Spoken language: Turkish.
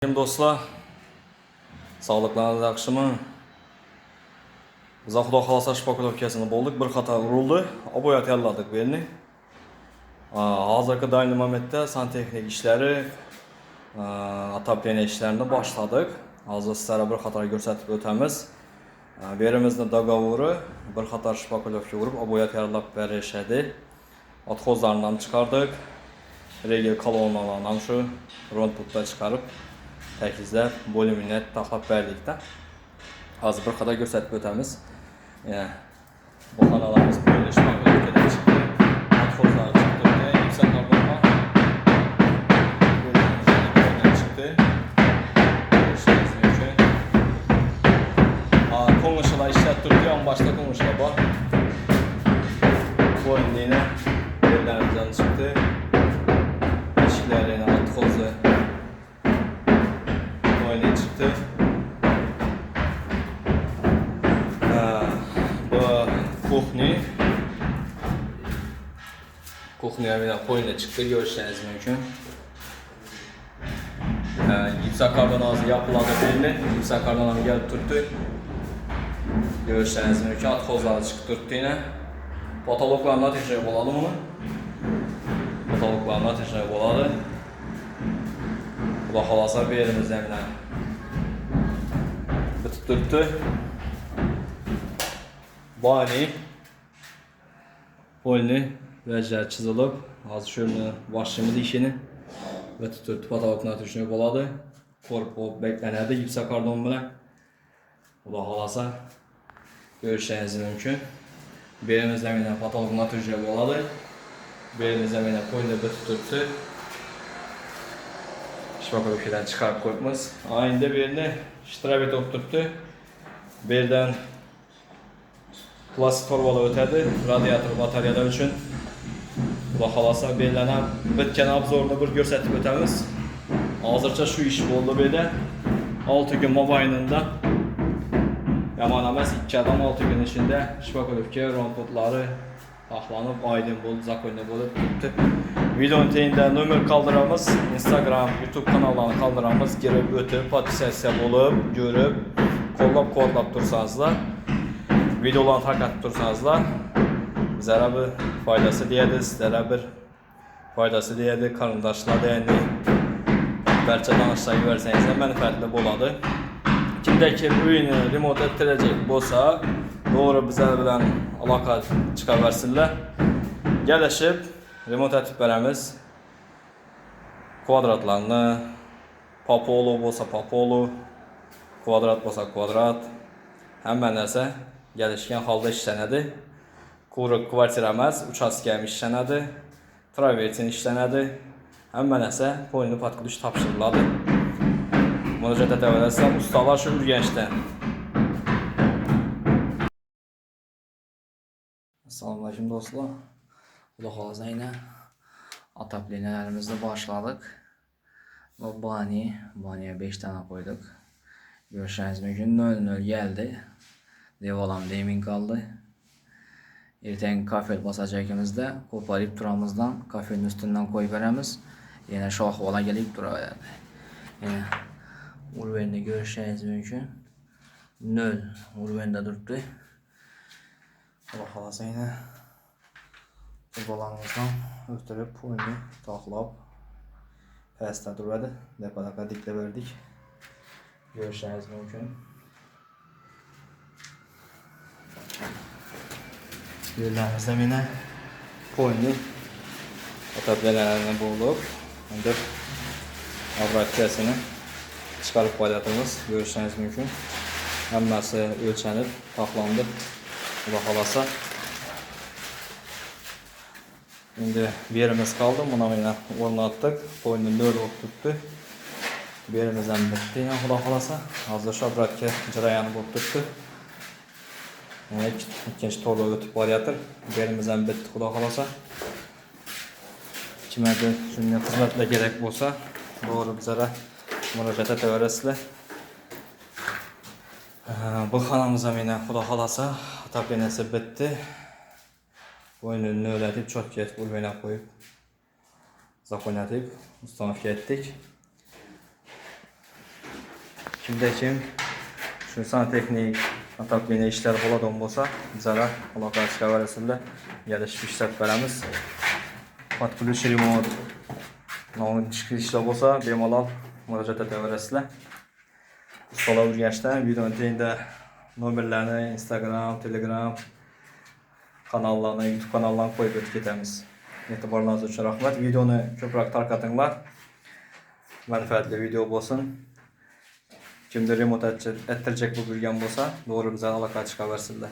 Dostlar, sağlıklarınız yaxshimi? Biz Xudo xolasa shpakolovkasini bo'ldik, bir qator urildi, oboya tayyorladik belni. Hozirgi daimiy momentda santexnik ishlari, отопление ishlarini boshladik. Hozir sizlarga bir qator ko'rsatib o'tamiz. Berimizni dogovori bir qator shpakolovka urib, oboya tayyorlab berishadi. Отхозlarni ham chiqardik. Regel kolonnalarni ham shu rontutda chiqarib tekizlab, bo'limini taxlab berdikdə. Hazır bir qədər göstərib ötəmiz. Bu xanalarımız böyle şpakolovkadan çıxdı. Atxozlar çıxdı. Yüksək karbonla bölümümüzdən çıxdı. Görüşürüz mümkün. Konuşular işlətdirdi. En başda konuşular var. Bu indiyinə yerlərimizdən çıxdı. İşlərini atxozu çıktı. Bu kuhniye bir koyuna çıktı, görüşleriniz mümkün. Yüksek kardan ağzı yapıladı belli. Yüksek kardan ağzı gelip tuttu. Görüşleriniz mümkün. Atxozları çıktı tuttu yine. Patologlarına teşrif oladı bunu. Patologlarına teşrif oladı. Bu da halasa bir yerimizden bile tuttu. Boynu vəclər çizilib. Hazır şöyle başımız işini ve tuttu patologlarına teşrif oladı. Korpo beklənədi yüksək kardon bilen. Bu da halasa görüşleriniz mümkün. Berimizden bile patologlarına teşrif oladı. Berimizden bile boynu tuttu. Shpakolovkadan chiqarib qo'yibmiz. Endi bu yerni shtrabet o'tiribdi. Bu yerdan plastik torbalar o'tadi, radiator batareyalar uchun. Xudo xolasa bu yerdan ham bitgan obzorni bir ko'rsatib o'tamiz. Hozircha shu ish bo'ldi bu yerda. 6 kun mobaynida yomon emas, 2 adam 6 kun ichida shpakolovka ronpotlari taxlanib, oydin bo'ldi, zakonli bo'lib turibdi. Videonun teyinde nömer kaldırmamız, Instagram, YouTube kanallarını kaldırmamız, girip ötüp, podpisasiya olup, görüp, kollab dursanızlar, videolarını takip dursanızlar, bizlere bir faydası deyədi, sizlere bir faydası deyədi, qarındaşlar deyədi, bəlkə danışlayı versənizə mənfəətli boladı. Kimdəki bu oyunu remote etdirəcək bolsa, doğru bizlərlə bilən alaka çıqa versinlər. Gəlişib, remote etiblərimiz kvadratlarını, papolu olsa papolu, kvadrat olsa kvadrat, həmən nəsə gəlişkən halda işlənədi. Kuruq kvartiramız, uçaskəyəm işlənədi, travertin işlənədi, həmən nəsə boynu patqılış tapşırıladı. Müraciət edəvələsəm, ustalar şu ürgəncdən. Salamünaleyküm dostlar. Xudo xolasa yine ataplenelerimizle başladık. Bu baniye 5 tane koyduk. Görüşürüz mümkün. 0-0 geldi. Devalam demin kaldı. Erten kafe basacakımızda koparıp duramızdan kafenin üstünden koyup veremiz. Yine şah ola gelip durabilir. Yine urvende görüşürüz mümkün. 0 urvende durdu. Xudo xolasa yine Turbalarımızdan ötürüp oyunu taxlab pəstə durmadı. Depadaka diklə verdik. Görüşləriniz mümkün. Yerlərimizdə yine oyunu otoblelərinə boğulub. İndi avratkəsini çıxarıb payladığımız görüşləriniz mümkün. Həmməsi ölçənib, taxlandı. Bu da xalasa. Şimdi bir yerimiz kaldı. Buna yine ornattık. Boynu nöl tuttu. Bir yerimizden bitti. Yani Xudo xolasa hazır şabratki jarayanı bo'lib turibdi. İkinci torba o'tib boryapti. Bir yerimizden bitti Xudo xolasa. Kimlarga shunday xizmatlar kerak bo'lsa, to'g'ri bizlarga murojaat etaverasizlar. Bu xonamiz ham yana Xudo xolasa otopleniyasi bitti. Boynunu öğretip çok kez bulmaya koyup zakonatıp ustanovka ettik. Sizdekim şu santexnik atapline işler bo'ladigan bo'lsa, bizlarga aloqa chiqaverasizlar. Yarashib ishlab beramiz. Podключ ремонт. No'ng chiqishlar bo'lsa, bemalol murojaat etaverasizlar. Ustalar o'rganishdan videoning tagida nomerlarni, Instagram, Telegram kanallarni, YouTube kanallarni qo'yib o'tib ketamiz. E'tiborlaringiz uchun rahmat. Videoni ko'proq tarqatinglar. Manfaatli video bo'lsin. Kimdir remont ettirecek bu bilgan bo'lsa, doğru bize aloqa chiqaversinlar.